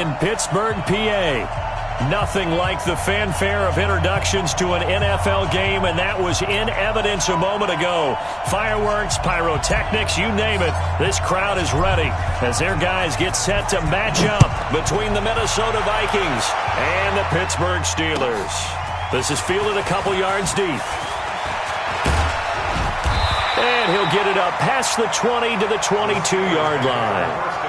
in Pittsburgh, PA. Nothing like the fanfare of introductions to an NFL game, and that was in evidence a moment ago. Fireworks, pyrotechnics, you name it. This crowd is ready as their guys get set to match up between the Minnesota Vikings and the Pittsburgh Steelers. This is fielded a couple yards deep. And he'll get it up past the 20 to the 22-yard line.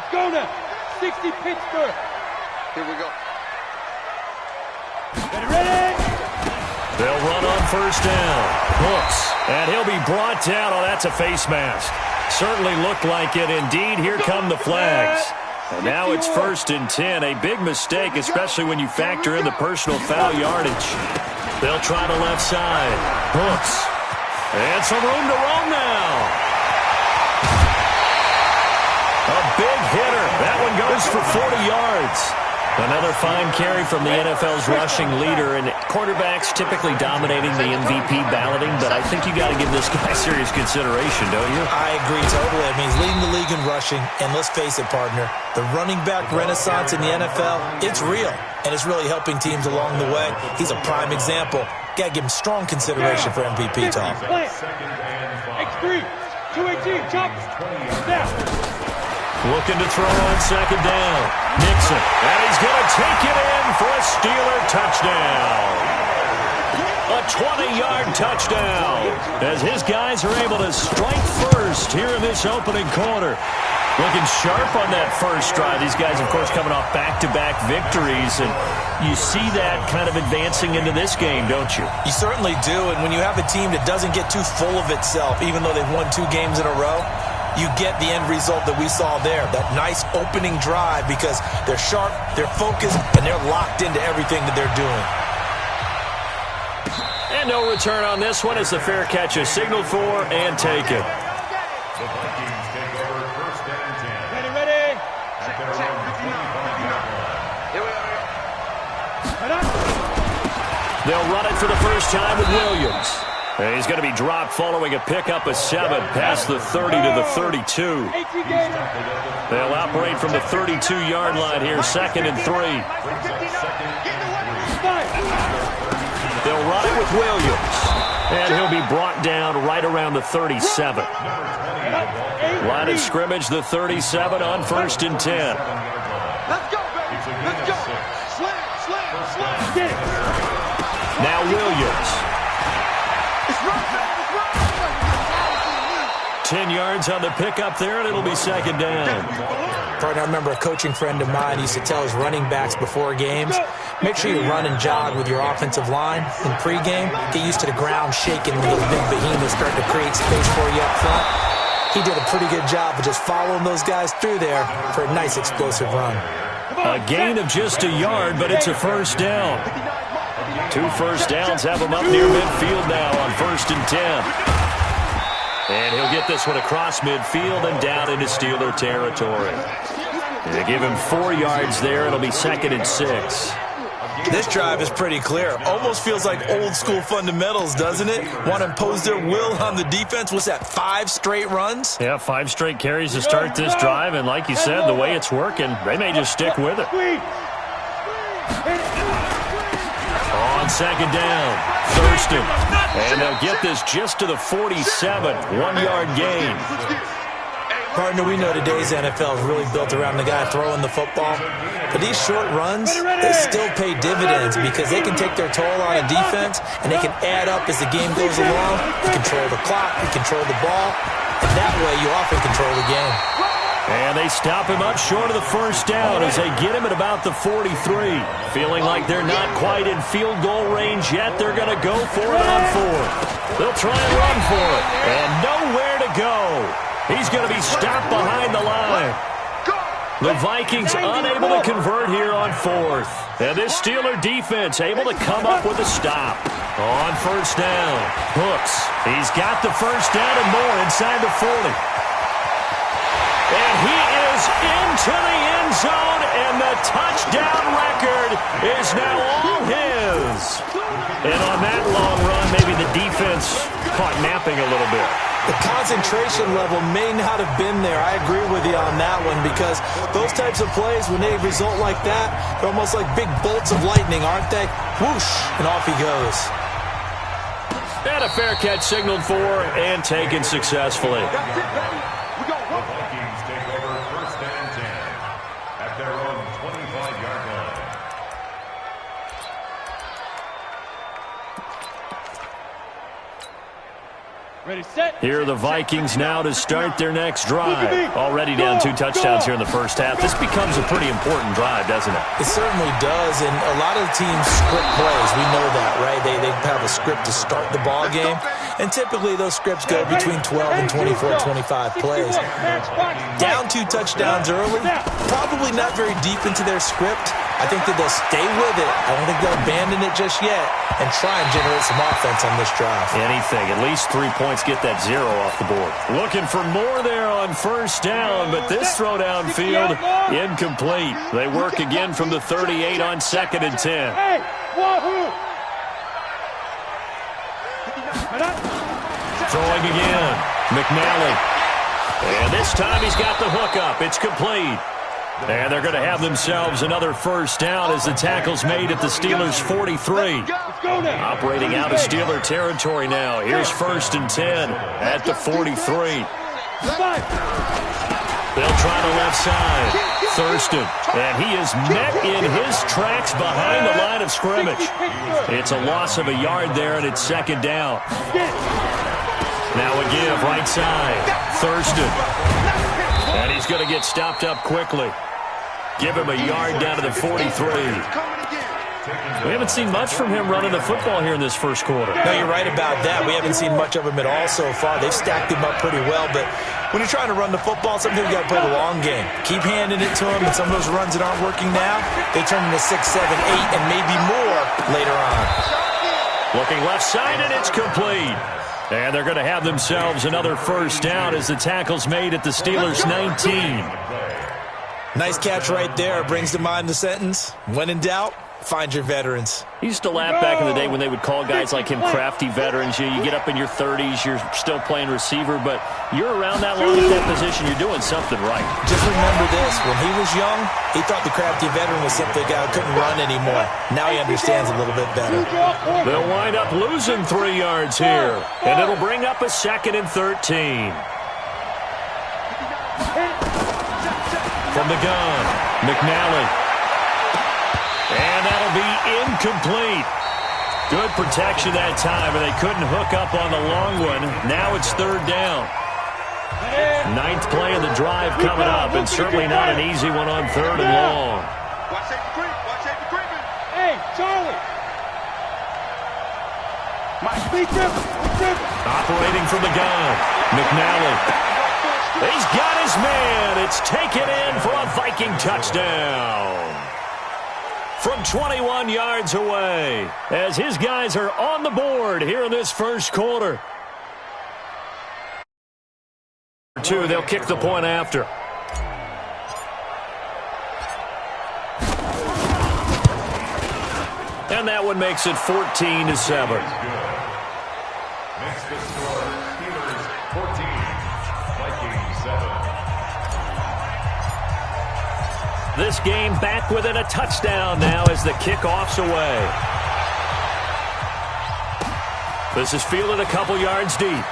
Go now. 60 Pittsburgh. Here we go. Ready? They'll run on first down. Hooks. And he'll be brought down. Oh, that's a face mask. Certainly looked like it. Indeed, here come the flags. And now it's 1st and 10. A big mistake, especially when you factor in the personal foul yardage. They'll try the left side. Hooks. And some room to roam now. A big hitter. That one goes for 40 yards. Another fine carry from the NFL's rushing leader, and quarterbacks typically dominating the MVP balloting, but I think you got to give this guy serious consideration, don't you? I agree totally. I mean, he's leading the league in rushing, and let's face it, partner, the running back renaissance in the NFL, it's real, and it's really helping teams along the way. He's a prime example. Got to give him strong consideration for MVP talk. X3, 218, chop, down. Looking to throw on second down. Nixon. And he's going to take it in for a Steeler touchdown. A 20-yard touchdown. As his guys are able to strike first here in this opening quarter. Looking sharp on that first drive. These guys, of course, coming off back-to-back victories. And you see that kind of advancing into this game, don't you? You certainly do. And when you have a team that doesn't get too full of itself, even though they've won 2 games in a row, you get the end result that we saw there, that nice opening drive, because they're sharp, they're focused, and they're locked into everything that they're doing. And no return on this one as the fair catch is signaled for and taken. Ready? They'll run it for the first time with Williams. And he's going to be dropped following a pickup of 7 past the 30 to the 32. They'll operate from the 32-yard line here, 2nd and 3. They'll run it with Williams. And he'll be brought down right around the 37. Line of scrimmage, the 37 on 1st and 10. Let's go, baby. Let's go. Slam. Now Williams. 10 yards on the pickup there, and it'll be 2nd down. Partner, I remember a coaching friend of mine used to tell his running backs before games, make sure you run and jog with your offensive line in pregame. Get used to the ground shaking when those big behemoths start to create space for you up front. He did a pretty good job of just following those guys through there for a nice explosive run. A gain of just a yard, but it's a 1st down. 2 first downs have him up near midfield now on 1st and 10. And he'll get this one across midfield and down into Steeler territory. They give him 4 yards there. It'll be 2nd and 6. This drive is pretty clear. Almost feels like old school fundamentals, doesn't it? Want to impose their will on the defense. What's that, 5 straight runs? Yeah, 5 straight carries to start this drive. And like you said, the way it's working, they may just stick with it. On 2nd down, Thurston. And they'll get this just to the 47, 1-yard gain. Partner, we know today's NFL is really built around the guy throwing the football. But these short runs, they still pay dividends because they can take their toll on a defense, and they can add up as the game goes along. You control the clock, you control the ball, and that way you often control the game. And they stop him up short of the 1st down as they get him at about the 43. Feeling like they're not quite in field goal range yet, they're going to go for it on 4th. They'll try and run for it, and nowhere to go. He's going to be stopped behind the line. The Vikings unable to convert here on 4th. And this Steeler defense able to come up with a stop. On 1st down, Hooks. He's got the 1st down and more inside the 40. And he is in into the end zone, and the touchdown record is now all his. And on that long run, maybe the defense caught napping a little bit. The concentration level may not have been there. I agree with you on that one, because those types of plays, when they result like that, they're almost like big bolts of lightning, aren't they? Whoosh, and off he goes. And a fair catch signaled for and taken successfully. That's it, baby. We go. The Vikings take over 1st and 10 at their own 25-yard line. Ready, set. Here are the Vikings now to start their next drive. Already down 2 touchdowns here in the first half. This becomes a pretty important drive, doesn't it? It certainly does, and a lot of the teams script plays. We know that, right? They have a script to start the ball game, and typically those scripts go between 12 and 24, 25 plays. Down 2 touchdowns early, probably not very deep into their script. I think that they'll stay with it. I don't think they'll abandon it just yet and try and generate some offense on this drive. Anything, at least 3 points, get that 0 off the board. Looking for more there on 1st down, but this throw downfield, incomplete. They work again from the 38 on 2nd and 10. Hey, wahoo! Throwing again, McNally. And this time he's got the hook up. It's complete. And they're going to have themselves another 1st down as the tackle's made at the Steelers' 43. Operating out of Steeler territory now. Here's 1st and 10 at the 43. They'll try the left side. Thurston. And he is met in his tracks behind the line of scrimmage. It's a loss of a yard there, and it's 2nd down. Now a give right side. Thurston. And he's going to get stopped up quickly. Give him a yard down to the 43. We haven't seen much from him running the football here in this first quarter. No, you're right about that. We haven't seen much of him at all so far. They've stacked him up pretty well, but when you're trying to run the football, sometimes you got to play the long game. Keep handing it to him, and some of those runs that aren't working now, they turn into 6, 7, 8, and maybe more later on. Looking left side, and it's complete. And they're going to have themselves another 1st down as the tackle's made at the Steelers' 19. Nice catch right there. Brings to mind the sentence, when in doubt, find your veterans. He used to laugh back in the day when they would call guys like him crafty veterans. You get up in your 30s, you're still playing receiver, but you're around that long at that position, you're doing something right. Just remember this, when he was young, he thought the crafty veteran was simply a guy who couldn't run anymore. Now he understands a little bit better. They'll wind up losing 3 yards here, and it'll bring up a 2nd and 13. From the gun, McNally. And that'll be incomplete. Good protection that time, and they couldn't hook up on the long one. Now it's 3rd down. 9th play of the drive coming up, and certainly not an easy one on 3rd and long. Watch safety creep. Watch safety creeping. Hey, Charlie. Operating from the gun, McNally. He's got his man. It's taken in for a Viking touchdown. From 21 yards away, as his guys are on the board here in this first quarter. 2, they'll kick the point after. And that one makes it 14-7. Makes the score Steelers 14, Vikings 7. This game back within a touchdown now as the kickoff's away. This is fielded a couple yards deep.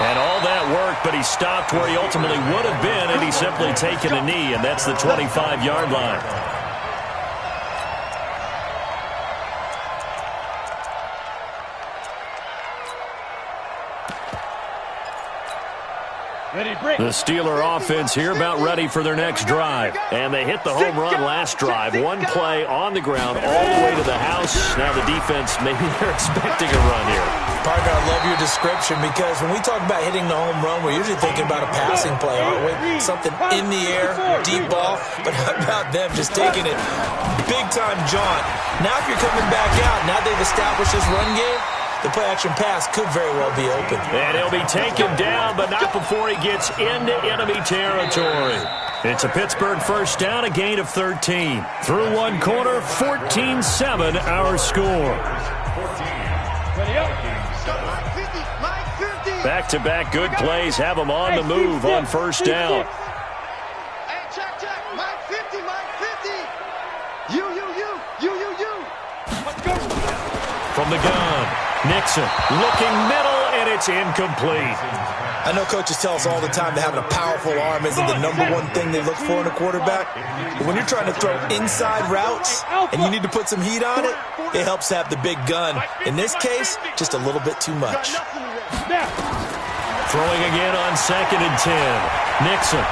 And all that work, but he stopped where he ultimately would have been had he simply taken a knee, and that's the 25-yard line. The Steeler offense here about ready for their next drive. And they hit the home run last drive. One play on the ground all the way to the house. Now the defense, maybe they're expecting a run here. Parker, I love your description, because when we talk about hitting the home run, we're usually thinking about a passing play, aren't we? Something in the air, deep ball. But how about them just taking it big-time jaunt? Now if you're coming back out, now they've established this run game, The play-action pass could very well be open. And he'll be taken down, but not before he gets into enemy territory. It's a Pittsburgh first down, a gain of 13. Through one quarter, 14-7 our score. Back-to-back good plays have them on the move on first down. Hey, check. Mike 50. You. Let's go. From the gun, Nixon looking middle, and it's incomplete. I know coaches tell us all the time that having a powerful arm isn't the number one thing they look for in a quarterback. But when you're trying to throw inside routes and you need to put some heat on it, it helps to have the big gun. In this case, just a little bit too much. Throwing again on 2nd and 10. Nixon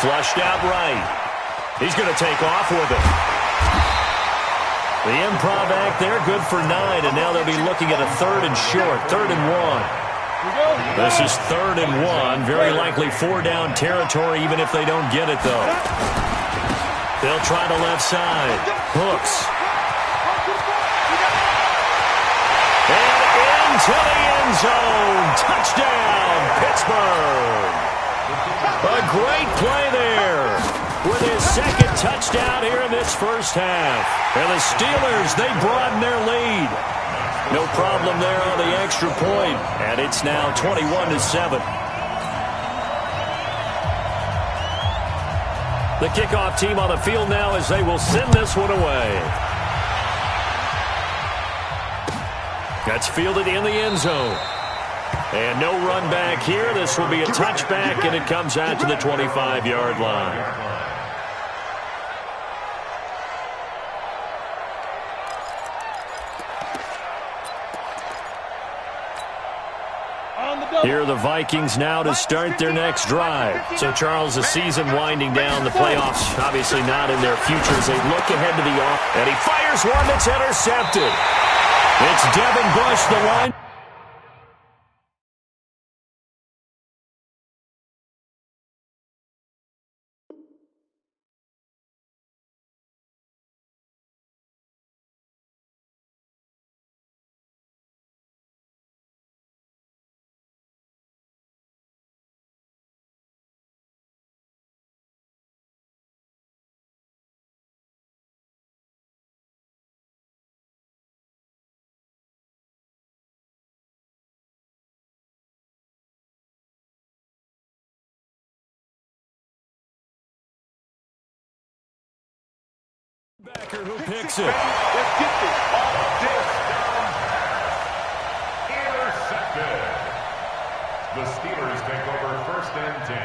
flushed out right. He's going to take off with it. The improv act there, good for 9, and now they'll be looking at a 3rd and short, 3rd and 1. This is 3rd and 1, very likely 4-down territory even if they don't get it, though. They'll try the left side. Hooks. And into the end zone. Touchdown, Pittsburgh. A great play there with his 2nd touchdown here in this first half. And the Steelers, they broaden their lead. No problem there on the extra point. And it's now 21-7. The kickoff team on the field now as they will send this one away. That's fielded in the end zone. And no run back here. This will be a touchback, and it comes out to the 25-yard line. Here are the Vikings now to start their next drive. So, Charles, the season winding down, the playoffs obviously not in their future as they look ahead to the off. And he fires one that's intercepted. It's Devin Bush, the line. Backer who picks it. Let's get this off this down. Intercepted. The Steelers take over 1st and 10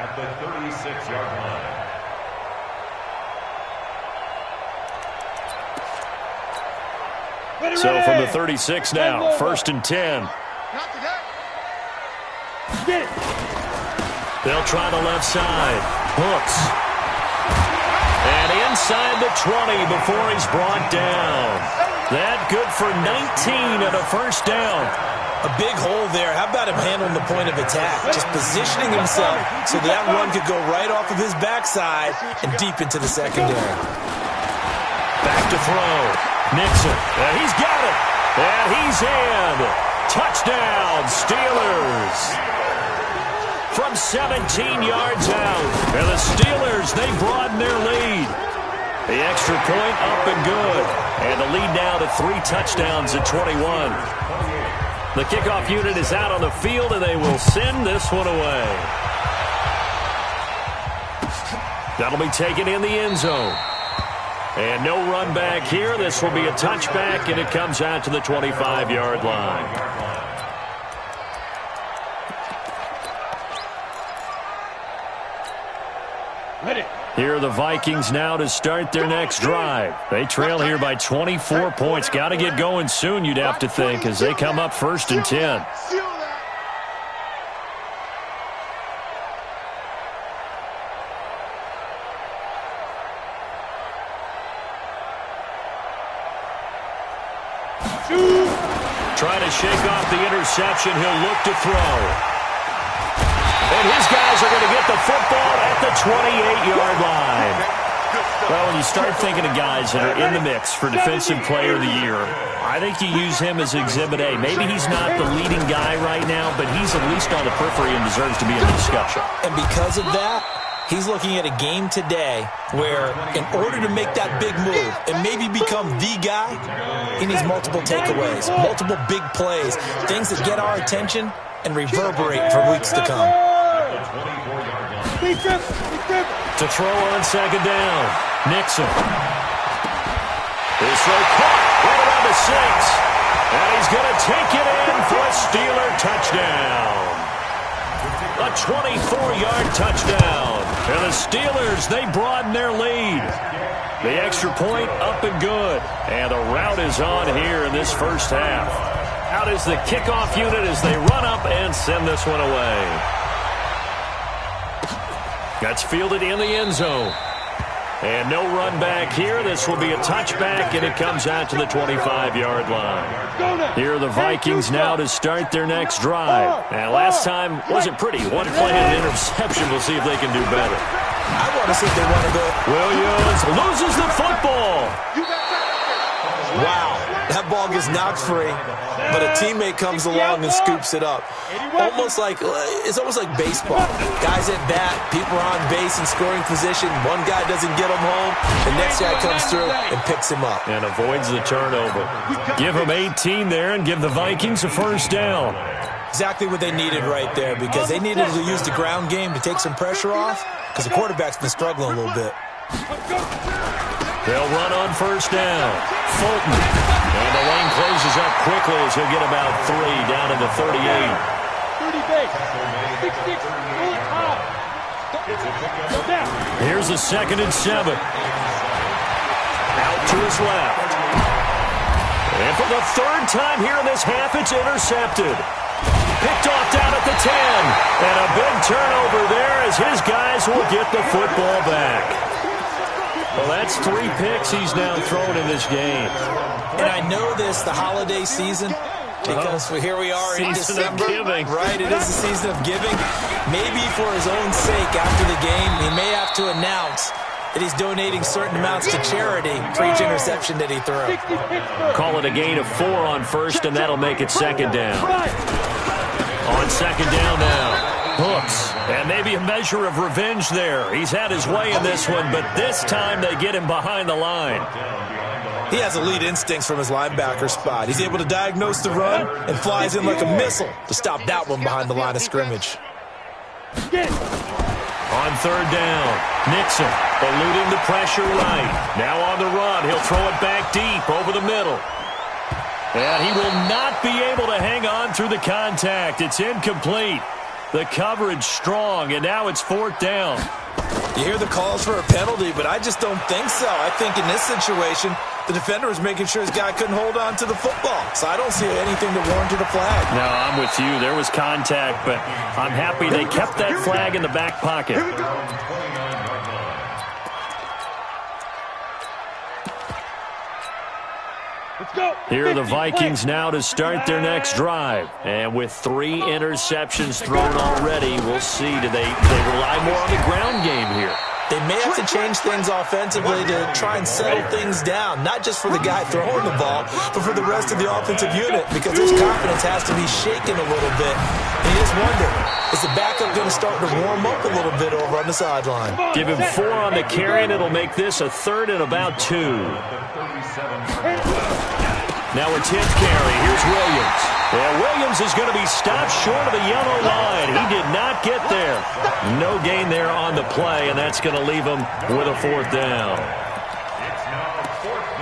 at the 36-yard line. So from the 36 now, 1st and 10. They'll try the left side. Hooks. And inside the 20 before he's brought down. That good for 19 and a first down. A big hole there. How about him handling the point of attack? Just positioning himself so that run could go right off of his backside and deep into the secondary. Back to throw. Nixon. And he's got it. And he's in. Touchdown, Steelers. From 17 yards out. And the Steelers, they broaden their lead. The extra point up and good. And the lead now to 3 touchdowns at 21. The kickoff unit is out on the field, and they will send this one away. That'll be taken in the end zone. And no run back here. This will be a touchback, and it comes out to the 25-yard line. Here are the Vikings now to start their next drive. They trail here by 24 points. Got to get going soon, you'd have to think, as they come up 1st and 10. Trying to shake off the interception. He'll look to throw. And his guys are going to get the football at the 28-yard line. Well, when you start thinking of guys that are in the mix for Defensive Player of the Year, I think you use him as Exhibit A. Maybe he's not the leading guy right now, but he's at least on the periphery and deserves to be in the discussion. And because of that, he's looking at a game today where in order to make that big move and maybe become the guy, he needs multiple takeaways, multiple big plays, things that get our attention and reverberate for weeks to come. To throw on second down, Nixon. His throw caught right around the 6. And he's going to take it in for a Steeler touchdown. A 24-yard touchdown. And the Steelers, they broaden their lead. The extra point up and good. And the route is on here in this first half. Out is the kickoff unit as they run up and send this one away. That's fielded in the end zone. And no run back here. This will be a touchback, and it comes out to the 25-yard line. Here are the Vikings now to start their next drive. And last time wasn't pretty. One play and an interception. We'll see if they can do better. I want to see if they want to go. Williams loses the football. Wow, that ball gets knocked free, but a teammate comes along and scoops it up. It's almost like baseball. Guys at bat, people are on base in scoring position. One guy doesn't get him home. The next guy comes through and picks him up. And avoids the turnover. Give him 18 there and give the Vikings a first down. Exactly what they needed right there, because they needed to use the ground game to take some pressure off, because the quarterback's been struggling a little bit. They'll run on first down. Fulton. And the lane closes up quickly as he'll get about 3 down to the 38. 30 base. 6-6. Bullet high. Go down. Here's a 2nd and 7. Out to his left. And for the 3rd time here in this half, it's intercepted. Picked off down at the 10. And a big turnover there as his guys will get the football back. Well, that's 3 picks he's now thrown in this game. And I know this, the holiday season, because here we are in December. Right, it is the season of giving. Maybe for his own sake after the game, he may have to announce that he's donating certain amounts to charity for each interception that he threw. Call it a gain of 4 on first, and that'll make it 2nd down. On 2nd down now. Hooks, and maybe a measure of revenge there. He's had his way in this one, but this time they get him behind the line. He has elite instincts from his linebacker spot. He's able to diagnose the run and flies in like a missile to stop that one behind the line of scrimmage. On 3rd down, Nixon eluding the pressure right. Now on the run, he'll throw it back deep over the middle. And he will not be able to hang on through the contact. It's incomplete. The coverage strong, and now it's 4th down. You hear the calls for a penalty, but I just don't think so. I think in this situation, the defender was making sure his guy couldn't hold on to the football. So I don't see anything that warranted a flag. No, I'm with you. There was contact, but I'm happy they kept that flag in the back pocket. Here are the Vikings now to start their next drive. And with 3 interceptions thrown already, we'll see. Do they rely more on the ground game here? They may have to change things offensively to try and settle things down, not just for the guy throwing the ball, but for the rest of the offensive unit, because his confidence has to be shaken a little bit. And you just wonder, is the backup going to start to warm up a little bit over on the sideline? Give him 4 on the carry, and it'll make this a 3rd and about 2. Now a 10th carry. Here's Williams. Yeah, Williams is going to be stopped short of the yellow line. He did not get there. No gain there on the play, and that's going to leave him with a 4th down. It's now 4th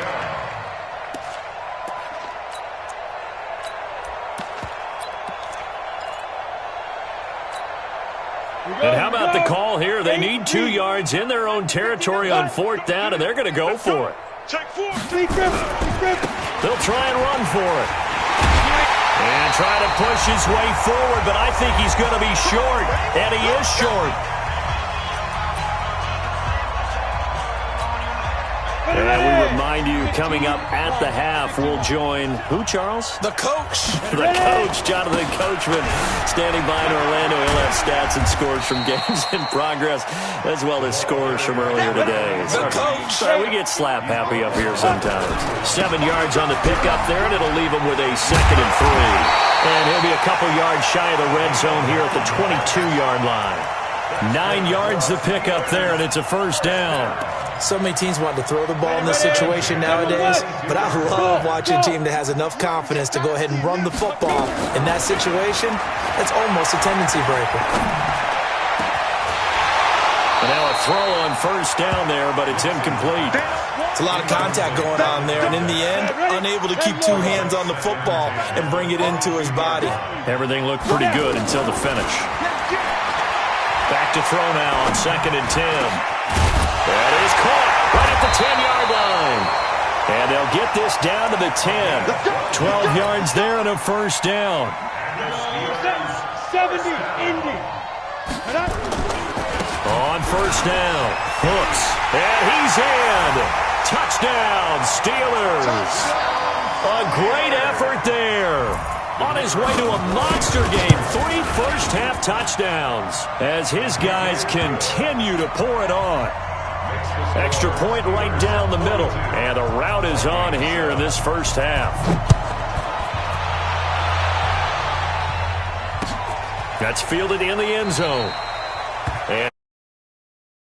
down. And how about the call here? They need 2 yards in their own territory on 4th down, and they're going to go for it. They'll try and run for it. And try to push his way forward, but I think he's going to be short, and he is short. And we remind remind you, coming up at the half, we'll join who, Charles? The coach. The coach, Jonathan Coachman, standing by in Orlando. He'll have stats and scores from games in progress, as well as scores from earlier today. The coach. Sorry, we get slap happy up here sometimes. 7 yards on the pickup there, and it'll leave him with a 2nd and 3. And he'll be a couple yards shy of the red zone here at the 22-yard line. 9 yards the pickup there, and it's a first down. So many teams want to throw the ball in this situation nowadays, but I love watching a team that has enough confidence to go ahead and run the football. In that situation, it's almost a tendency breaker. And now a throw on first down there, but it's incomplete. It's a lot of contact going on there, and in the end, unable to keep 2 hands on the football and bring it into his body. Everything looked pretty good until the finish. Back to throw now on 2nd and 10. That is caught right at the 10-yard line. And they'll get this down to the 10. 12 yards there and a first down. 70, Indy. On first down, hooks, and he's in. Touchdown, Steelers. A great effort there. On his way to a monster game, 3 first-half touchdowns as his guys continue to pour it on. Extra point right down the middle, and the route is on here in this first half. That's fielded in the end zone. And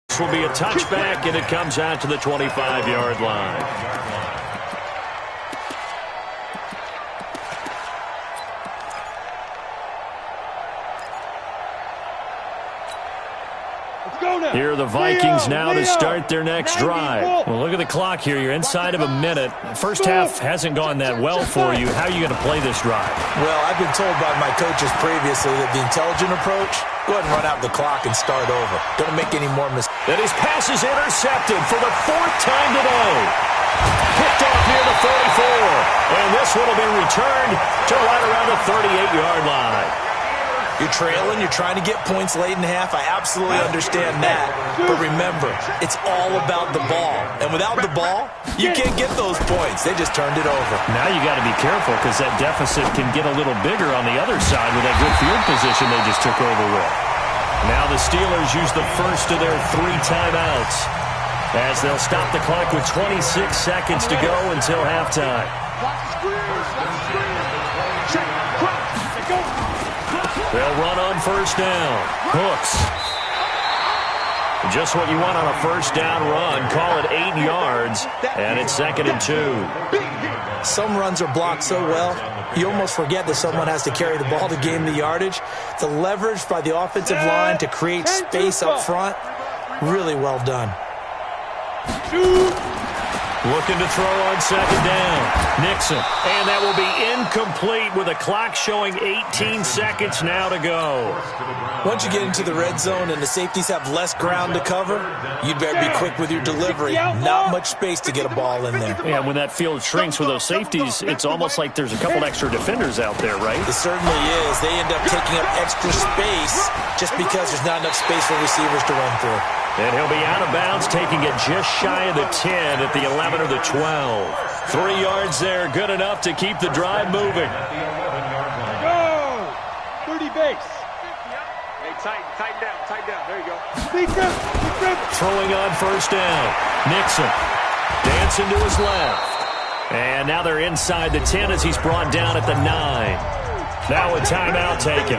this will be a touchback, and it comes out to the 25-yard line. Here are the Vikings now to start their next drive. Well, look at the clock here. You're inside of a minute. First half hasn't gone that well for you. How are you going to play this drive? Well, I've been told by my coaches previously that the intelligent approach, go ahead and run out the clock and start over. Don't make any more mistakes. And his pass is intercepted for the 4th time today. Picked off near the 34. And this one will be returned to right around the 38-yard line. You're trailing, you're trying to get points late in half. I absolutely understand that. But remember, it's all about the ball. And without the ball, you can't get those points. They just turned it over. Now you got to be careful because that deficit can get a little bigger on the other side with that good field position they just took over with. Now the Steelers use the first of their 3 timeouts as they'll stop the clock with 26 seconds to go until halftime. They'll run on first down. Hooks. Just what you want on a first down run. Call it 8 yards, and it's 2nd and 2. Some runs are blocked so well, you almost forget that someone has to carry the ball to gain the yardage. The leverage by the offensive line to create space up front, really well done. Looking to throw on 2nd down. Nixon. And that will be incomplete with a clock showing 18 seconds now to go. Once you get into the red zone and the safeties have less ground to cover, you'd better be quick with your delivery. Not much space to get a ball in there. Yeah, when that field shrinks with those safeties, it's almost like there's a couple extra defenders out there, right? It certainly is. They end up taking up extra space just because there's not enough space for receivers to run through. And he'll be out of bounds, taking it just shy of the 10 at the 11 or the 12. 3 yards there, good enough to keep the drive moving. Go! 30 base. Hey, tighten down. There you go. Throwing on first down. Nixon dancing to his left. And now they're inside the 10 as he's brought down at the 9. Now a timeout taken.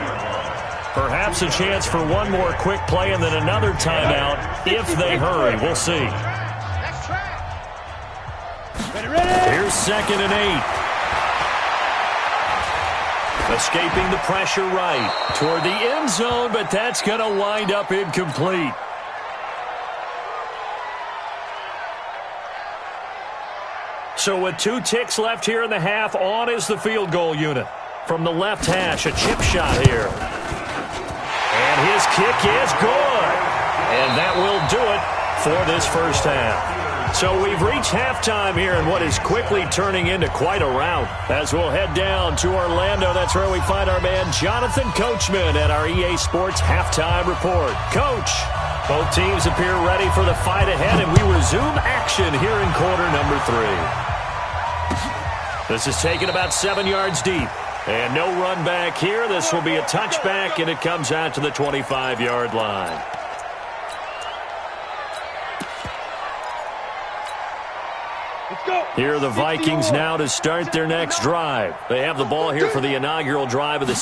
Perhaps a chance for one more quick play and then another timeout if they hurry. We'll see. Here's 2nd and 8. Escaping the pressure right toward the end zone, but that's going to wind up incomplete. So with 2 ticks left here in the half, on is the field goal unit. From the left hash, a chip shot here. And his kick is good. And that will do it for this first half. So we've reached halftime here in what is quickly turning into quite a rout. As we'll head down to Orlando, that's where we find our man Jonathan Coachman at our EA Sports Halftime Report. Coach. Both teams appear ready for the fight ahead, and we resume action here in quarter number 3. This is taken about 7 yards deep. And no run back here. This will be a touchback, and it comes out to the 25-yard line. Here are the Vikings now to start their next drive. They have the ball here for the inaugural drive of the